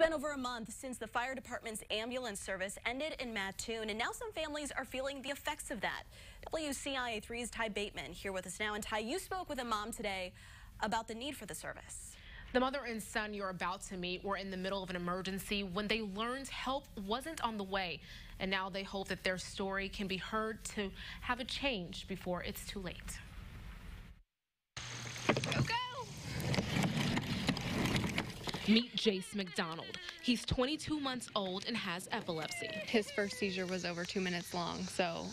been over a month since the fire department's ambulance service ended in Mattoon, and now some families are feeling the effects of that. WCIA 3's Ty Bateman here with us now. And Ty, you spoke with a mom today about the need for the service. The mother and son you're about to meet were in the middle of an emergency when they learned help wasn't on the way. And now they hope that their story can be heard to have a change before it's too late. Go, go! Meet Jace McDonald. He's 22 months old and has epilepsy. His first seizure was over 2 minutes long, so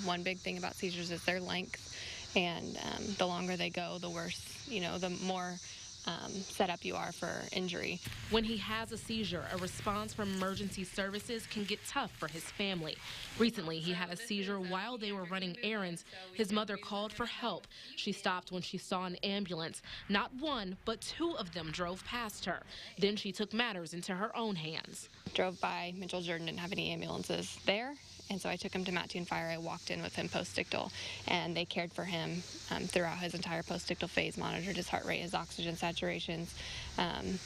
one big thing about seizures is their length, and the longer they go, the worse, the more set up you are for injury. When he has a seizure, a response from emergency services can get tough for his family. Recently, he had a seizure while they were running errands. His mother called for help. She stopped when she saw an ambulance. Not one, but two of them drove past her. Then she took matters into her own hands. Drove by, Mitchell Jordan didn't have any ambulances there, and so I took him to Mattoon Fire. I walked in with him post-ictal, and they cared for him throughout his entire post-ictal phase, monitored his heart rate, his oxygen saturations,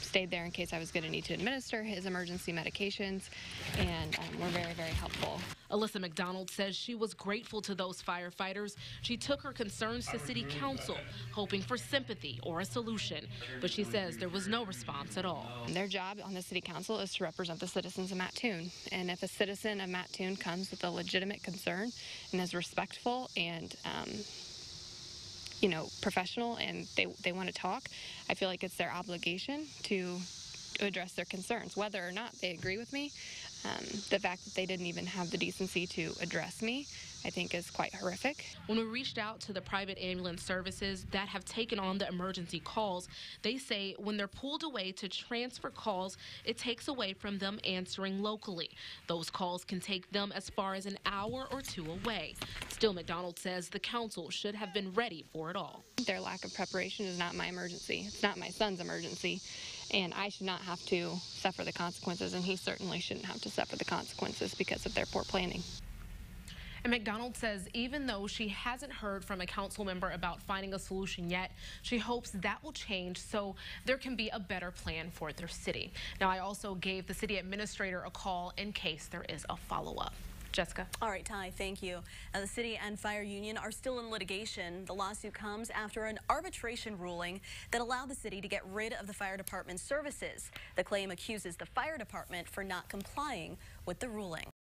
stayed there in case I was going to need to administer his emergency medications, and were very, very helpful. Alyssa McDonald says she was grateful to those firefighters. She took her concerns to City Council, hoping for sympathy or a solution, but she says there was no response at all. Their job on the City Council is to represent the citizens of Mattoon, and if a citizen of Mattoon comes with a legitimate concern and is respectful and professional, and they want to talk, I feel like it's their obligation to address their concerns, whether or not they agree with me. The fact that they didn't even have the decency to address me, I think, is quite horrific. When we reached out to the private ambulance services that have taken on the emergency calls, they say when they're pulled away to transfer calls, it takes away from them answering locally. Those calls can take them as far as an hour or two away. Still, McDonald says the council should have been ready for it all. Their lack of preparation is not my emergency. It's not my son's emergency, and I should not have to suffer the consequences, and he certainly shouldn't have to suffer the consequences because of their poor planning. And McDonald says even though she hasn't heard from a council member about finding a solution yet, she hopes that will change so there can be a better plan for their city. Now, I also gave the city administrator a call in case there is a follow-up. Jessica. All right, Ty, thank you. Now, the city and fire union are still in litigation. The lawsuit comes after an arbitration ruling that allowed the city to get rid of the fire department's services. The claim accuses the fire department for not complying with the ruling.